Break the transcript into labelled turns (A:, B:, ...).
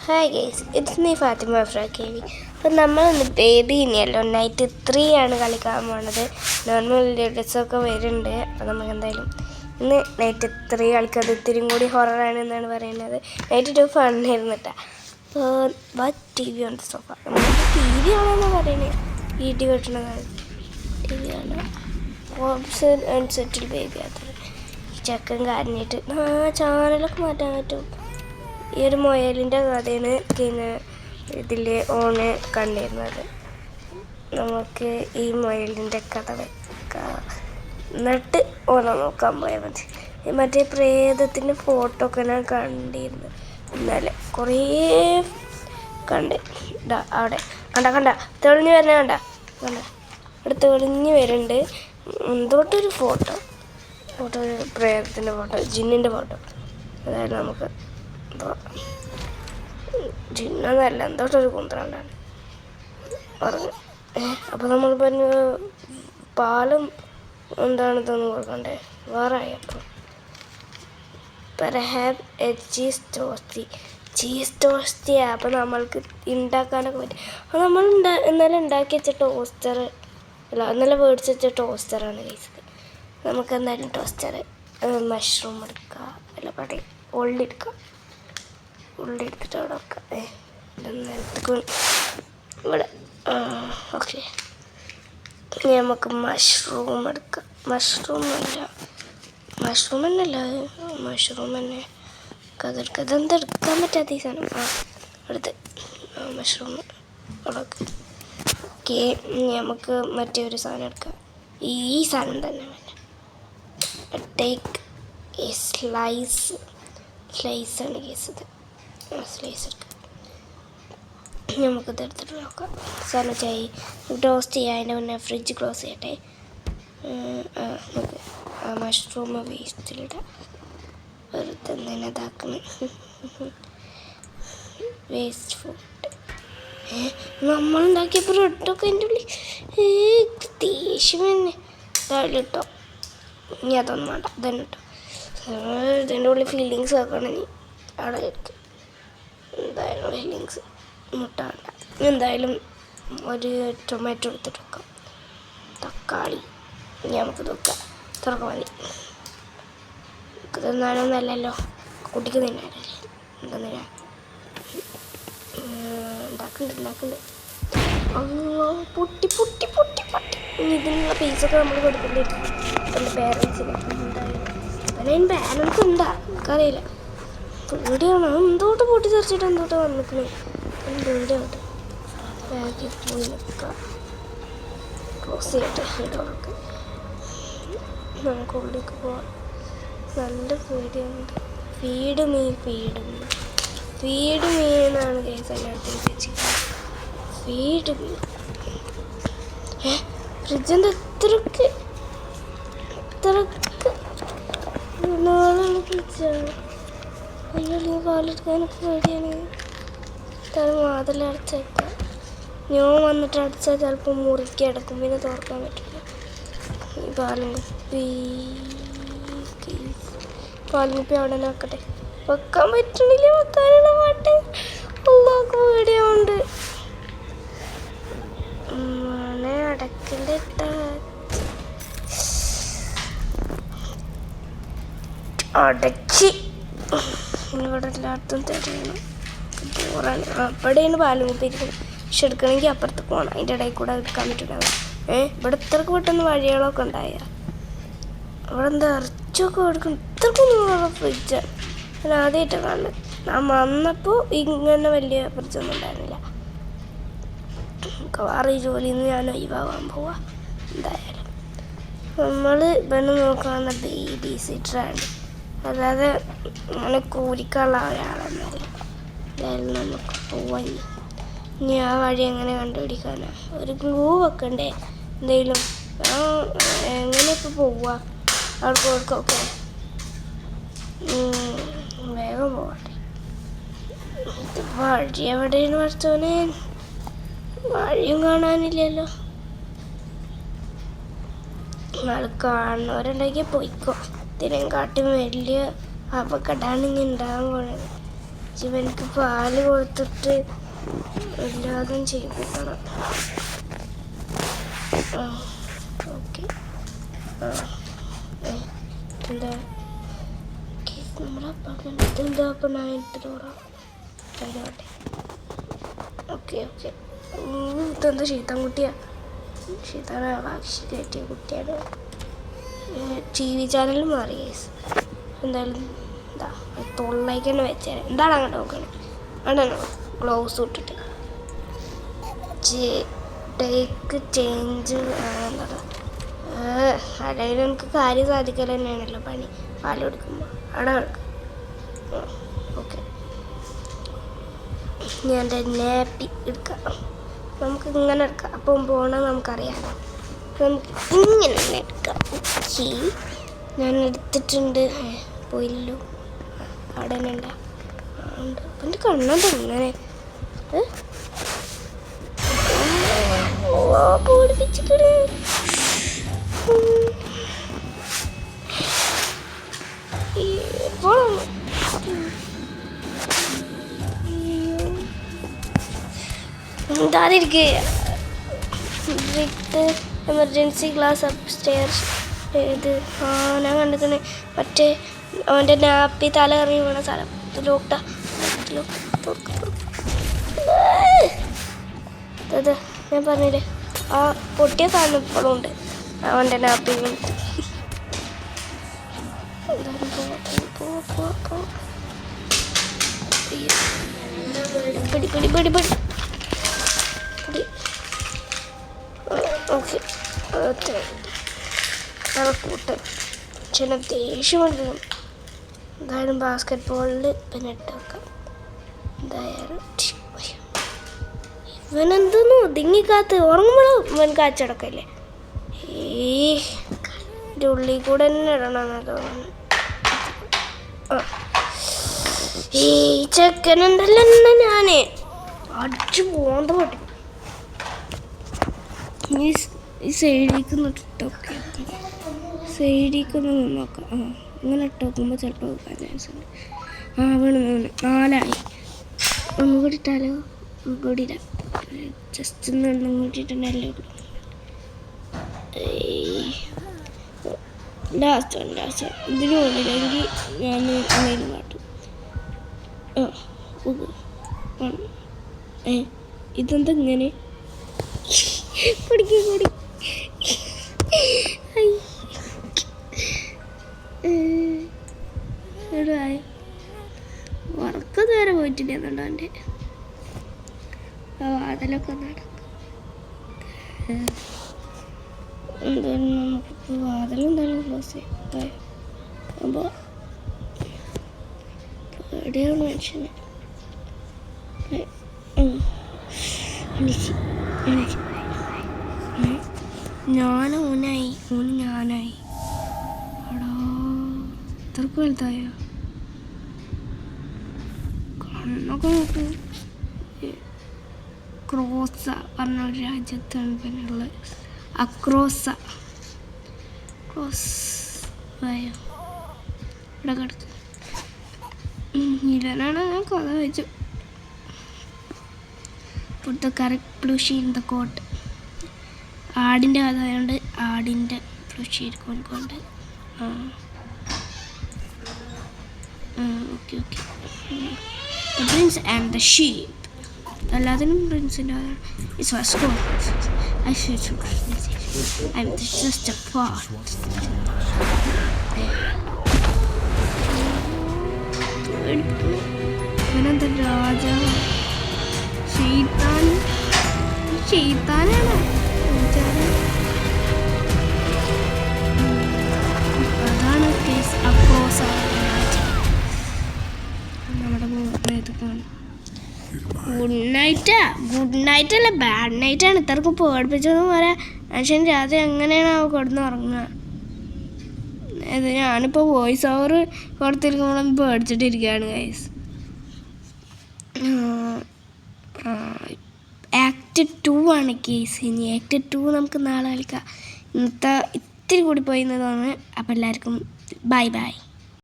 A: Hi guys, it's me Fathima ഫ്രാക്കേവി. അപ്പം നമ്മളിന്ന് ബേബി ഇനിയല്ലോ നൈറ്റ് 3 ആണ് കളിക്കാൻ പോണത്. നോർമൽ ഡ്രസ്സൊക്കെ വരുന്നുണ്ട്. അപ്പം നമുക്ക് എന്തായാലും ഇന്ന് നൈറ്റ് 3 കളിക്കാതെ ഇത്തിരിയും കൂടി ഹൊററാണ് എന്നാണ് പറയുന്നത്. നൈറ്റ് 2 ഫണ്ണായിരുന്നു കേട്ടോ. അപ്പോൾ ടി വി ഉണ്ട് സോഫ. ടി വി ആണെന്ന് പറയുന്നത് ഈ ടി വെട്ടണതാണ്. ടി വി ആണ് ഓപ്സ് അൺസെറ്റിൽ ബേബി അത്ര ചക്കൻ കാരഞ്ഞിട്ട് ചാനലൊക്കെ മാറ്റാൻ പറ്റും. ഈ ഒരു മുയലിൻ്റെ കഥയാണ് പിന്നെ ഇതിൽ ഓണ് കണ്ടിരുന്നത്. നമുക്ക് ഈ മുയലിൻ്റെ കഥ വെക്കാം, എന്നിട്ട് ഓനെ നോക്കാൻ പോയാൽ മതി. മറ്റേ പ്രേതത്തിൻ്റെ ഫോട്ടോ ഒക്കെ ഞാൻ കണ്ടിരുന്നു ഇന്നലെ, കുറേ കണ്ട്. അവിടെ കണ്ട തെളിഞ്ഞ് വരുന്ന കണ്ട അവിടെ തെളിഞ്ഞ് വരുന്നുണ്ട്. എന്തോട്ടൊരു ഫോട്ടോ ഒരു പ്രേതത്തിൻ്റെ ഫോട്ടോ, ജിന്നിൻ്റെ ഫോട്ടോ. അതായത് നമുക്ക് ജിന്നല്ല എന്തോട്ടൊരു കുന്ത്രണ്ടാണ് പറഞ്ഞു. അപ്പോൾ നമ്മൾ പറഞ്ഞു പാലും എന്താണ് ഇതൊന്നും കൊടുക്കണ്ടേ, വേറെ ആയപ്പോൾ ചീസ് ടോസ്റ്റി. അപ്പോൾ നമ്മൾക്ക് ഉണ്ടാക്കാനൊക്കെ പറ്റും. അപ്പോൾ നമ്മൾ ഇന്നലെ ഉണ്ടാക്കി വെച്ച ടോസ്റ്റർ അല്ല, ഇന്നലെ മേടിച്ച് വെച്ച ടോസ്റ്ററാണ് ഗൈസ്. നമുക്ക് എന്തായാലും ടോസ്റ്റർ മഷ്റൂം എടുക്കുക, അല്ല പടേ ഉള്ളി എടുത്തിട്ട് അവിടെ വെക്കാം. ഇവിടെ ഓക്കെ, നമുക്ക് മഷ്റൂം എടുക്കാം. മഷ്റൂം തന്നെ അതെടുക്കുക. അതെന്തെടുക്കാൻ പറ്റാത്ത ഈ സാധനം എടുത്ത് മഷ്റൂം അവിടെ. ഓക്കെ, നമുക്ക് മറ്റേ ഒരു സാധനം എടുക്കാം. ഈ സാധനം തന്നെ വേണം. ടേക്ക് എ സ്ലൈസാണ് കേസത്. സ്ലൈസ് എടുക്കാം. നമുക്കിത് എടുത്തിട്ട് നോക്കാം. സാധനം ടോസ്റ്റ് ചെയ്യാം. അതിൻ്റെ മുന്നേ ഫ്രിഡ്ജ് ക്ലോസ് ചെയ്യട്ടെ. നമുക്ക് മഷ്റൂം വേസ്റ്റിലിടാം. വെറുതെ തന്നെ ഇതാക്കണം. വേസ്റ്റ് ഫുഡ് നമ്മളുണ്ടാക്കിയ ബ്രെഡൊക്കെ എൻ്റെ ഉള്ളിൽ ദേഷ്യം തന്നെ ഇട്ടോ. ഇനി അതൊന്നും വേണ്ട, ഇതന്നെ കേട്ടോ. ഇതിൻ്റെ ഉള്ളിൽ ഫീലിങ്സ് വെക്കണം. ഇനി അവിടെ ആയിരിക്കും എന്തായാലും ഫീലിങ്സ് മുട്ട വേണ്ട. എന്തായാലും ഒരു ടൊമാറ്റോ എടുത്തിട്ട് വെക്കാം. തക്കാളി ഇനി നമുക്ക് നോക്കാം. തുറക്കാൻ മതി. തിന്നാനൊന്നല്ലല്ലോ, കുട്ടിക്ക് തിന്നാനല്ലേ. എന്താ ഉണ്ടാക്കുന്നുണ്ട്. പൊട്ടി ഇതിനുള്ള പൈസയൊക്കെ നമ്മൾ കൊടുക്കേണ്ടി വരും എൻ്റെ പേരൻസിന്. എന്തായാലും ബാലൻസ് ഉണ്ടാ എനിക്കറിയില്ല. പേടിയാണ്. എന്തോട്ട് പൊട്ടി തെറിച്ചിട്ട് എന്തോട്ട് വന്നിക്കണേ. പേടിയാവട്ടെ. ബാഗിൽ പോയി നിൽക്കാം. ക്ലോസ് ചെയ്യട്ടെ ഡോറൊക്കെ. നമുക്ക് ഉള്ളിലേക്ക് പോവാം. നല്ല പേടിയുണ്ട്. ഫീഡ് മീനാണ് കേസ് എല്ലായിടത്തും വെച്ചിരിക്കുന്നത്. ഫീഡ് മീൻ ഫ്രിഡ്ജിൻ്റെ ഇത്രക്ക് നാളാണ് ഫ്രിഡ്ജാണ്. അയ്യോ, പാലെടുക്കാനൊക്കെ പേടിയാണ്. വാതിൽ അടച്ചേക്കാം. ഞാൻ വന്നിട്ട് അടച്ചാൽ ചിലപ്പോൾ മുറുക്കി അടക്കും, പിന്നെ തുറക്കാൻ പറ്റില്ല. ഈ പാലും കുപ്പി അവിടെ നോക്കട്ടെ. വെക്കാൻ പറ്റണില്ല. വെക്കാനുള്ള പാട്ട് ഉള്ളതൊക്കെ പേടിയുണ്ട്. അടക്കണ്ട അടച്ച് ഇവിടെ എല്ലായിടത്തും തരണം. പോറാണ്. അവിടെയാണ് പാലും കുപ്പി ഇരിക്കുന്നത്. പക്ഷെ എടുക്കണമെങ്കിൽ അപ്പുറത്ത് പോകണം. അതിൻ്റെ ഇടയിൽ കൂടെ എടുക്കാൻ പറ്റില്ല. ഇവിടെ ഇത്രക്ക് പെട്ടെന്ന് വഴികളൊക്കെ ഉണ്ടായ അവിടെ എന്താ ഇറച്ചൊക്കെ എടുക്കണം. ഇത്രക്കൊന്നും ഫ്രിഡ്ജാണ്. ഞാൻ ആദ്യമായിട്ട് കാണുന്നത്. ഞാൻ വന്നപ്പോൾ ഇങ്ങനെ വലിയ ഫ്രിഡ്ജൊന്നും ഉണ്ടായിരുന്നില്ല. മിക്കവാറും ഈ ജോലിയിൽ നിന്ന് ഞാൻ ഒഴിവാകാൻ പോവാ. എന്തായാലും നമ്മൾ ഇവനെ നോക്കാവുന്ന ബേബി സിറ്ററാണ്, അല്ലാതെ അങ്ങനെ കൂലിക്കുള്ള ഒരാളൊന്നുമല്ല. എന്തായാലും നമുക്ക് പോവാൻ. ഇനി ആ വഴി എങ്ങനെ കണ്ടുപിടിക്കാനാ? ഒരു ഗ്ലൂ വെക്കണ്ടേ എന്തെങ്കിലും? എങ്ങനെ ഇപ്പോൾ പോവുക? ആൾക്കൊക്കെ വേഗം പോകട്ടെ. വഴി എവിടെയാണ് പഠിച്ചോനെ? വഴിയും കാണാനില്ലല്ലോ. ആൾ കാണുന്നവരുണ്ടെങ്കിൽ പോയിക്കോ. ഇതിനെയും കാട്ടി വലിയ അപകടമാണ് ഇനി ഉണ്ടാകാൻ പോണത്. ഇവനക്ക് പാല് കൊടുത്തിട്ട് എല്ലാതും ചെയ്യിപ്പിക്കണം. ഓക്കെ. എന്താ നമ്മുടെ അപ്പാർട്ട്മെൻറ്റ് എന്താ അപ്പം ഞാൻ എടുത്തിട്ടോടാ. Okay okay. ഇതെന്താ ശീത്താൻകുട്ടിയാ? ശീതാനെ വാശി കയറ്റിയ കുട്ടിയാണ്. TV ചാനൽ മാറി ഗൈസ്. എന്തായാലും എന്താ തൊള്ളേക്ക് തന്നെ വെച്ചേനെ. എന്താണ് അങ്ങോട്ട് നോക്കണേ? ആണോ ഗ്ലൗസ് ഇട്ടിട്ട് ടേക്ക് ചേഞ്ച് എന്താ അല്ലെങ്കിൽ നമുക്ക് കാര്യം സാധിക്കൽ തന്നെയാണല്ലോ പണി. പാൽ കൊടുക്കുമ്പോൾ അവിടെ കിടക്കും. ഓക്കെ, ഞാൻ എൻ്റെ നാപ്പി എടുക്കാം. നമുക്ക് ഇങ്ങനെ എടുക്കാം. അപ്പം പോകണം നമുക്കറിയാമല്ലോ. നമുക്ക് ഇങ്ങനെ തന്നെ എടുക്കാം. ഓക്കെ, ഞാൻ എടുത്തിട്ടുണ്ട്. പോയില്ലല്ലോ, അവിടെ തന്നെ ഉണ്ട്. എൻ്റെ കണ്ണെന്താ ഇങ്ങനെ പൊടിപ്പിച്ചിട്ട്. എന്താതിരിക്കുക എമർജൻസി ക്ലാസ് അപ്സ്റ്റെയർസ്. ഇത് ഞാൻ കണ്ടിക്കണേ മറ്റേ അവൻ്റെ നാപ്പി തല കറങ്ങി വീണ സ്ഥലം. ലോക്ക്ഡാ അത് ഞാൻ പറഞ്ഞില്ലേ, ആ പൊട്ടിയ സാധനം ഇപ്പോഴും ഉണ്ട് അവൻ്റെ നാപ്പി. പിടി പിടി പിടി പിടി. ഓക്കെ, കൂട്ട് ചില ദേഷ്യം എടുക്കണം. എന്തായാലും ബാസ്കറ്റ് ബോളിൽ പിന്നെ ഇട്ട് വെക്കാം. എന്തായാലും ഇവനെന്തോന്നു ഒതുങ്ങിക്കാത്ത് ഉറങ്ങുമ്പോഴും ഇവൻ കാച്ചടക്കല്ലേ. ഇതിൻ്റെ ഉള്ളിൽ കൂടെ തന്നെ ഇടണമെന്ന് തോന്നുന്നു. ഈ ചെക്കനുണ്ടല്ലോ എന്നെ ഞാൻ അടിച്ചു പോകാൻ പറ്റും. ഈ സൈഡിലേക്ക് ഇട്ടൊക്കെ സൈഡിലേക്കൊന്ന് നോക്കാം. ഇങ്ങനെ ഇട്ട് നോക്കുമ്പോൾ ചിലപ്പോൾ വെക്കാൻ ചാൻസ് ഉണ്ട്. വീണ് 4 ഒന്നുകൂടി ഇട്ടാലോ? ഒന്നുകൂടി ഇടാം. ജസ്റ്റ് ഒന്നും കൂടി ഇട്ടല്ലേ ഉള്ളൂ. ലാസ്റ്റ് ഇതിന് കൊണ്ടില്ലെങ്കിൽ ഞാൻ എന്തെങ്കിലും കാട്ടും. ഇതെന്താ ഇങ്ങനെ പിടിക്കും കൂടി. ഉറക്കം നേരെ പോയിട്ടില്ല എന്നുണ്ടോ എൻ്റെ വാതിലൊക്കെ നടക്കും. എന്തായാലും നമുക്ക് വാതിലെന്തായാലും ക്ലോസ് ചെയ്യാം. അപ്പോൾ പേടിയാണ് മനുഷ്യന്. ഓന് ഞാനായി എടാ ഇത്രക്ക് വലുതായ കണ്ണൊക്കെ നോക്ക്. ക്രോസ പറഞ്ഞ ഒരു രാജ്യത്താണ് പിന്നെ ഉള്ളത്. ക്രോസ് ഇവിടെ കിടക്കും. ഇവനാണ് ഞാൻ കഥ വെച്ചു. Put the correct plushie in the coat. ആടിൻ്റെ കഥ ആയതുകൊണ്ട് ആടിൻ്റെ plushie കൊണ്ട് okay. The prince and the sheep. എല്ലാത്തിനും പ്രിൻസിൻ്റെ It's for school. I should I'm just a part. ഇവനെന്താ രാജാവ്? ഷെയ്ത്താനാണ്. അതാണ് കേസ്. അപ്പോസ് നമ്മുടെ മുഖത്തേക്കാണ്. ഗുഡ് നൈറ്റ് അല്ല, ബാഡ് നൈറ്റാണ്. ഇത്രക്കും പേടിപ്പിച്ചതെന്ന് പറയാം. മനുഷ്യൻ രാത്രി എങ്ങനെയാണ് അവ കിടന്ന് ഉറങ്ങുക? ഇത് ഞാനിപ്പോൾ വോയിസ് ഓവർ കൊടുത്തിരിക്കുമ്പോഴൊന്നും പേടിച്ചിട്ടിരിക്കുകയാണ് ഗൈസ്. ആക്ട് 2 ആണ് കേസ്. ഇനി ആക്ട് 2 നമുക്ക് നാളെ കളിക്കാം. ഇന്നത്തെ ഇത്തിരി കൂടി പോയി എന്ന് തോന്നുന്നു. അപ്പോൾ എല്ലാവർക്കും ബൈ.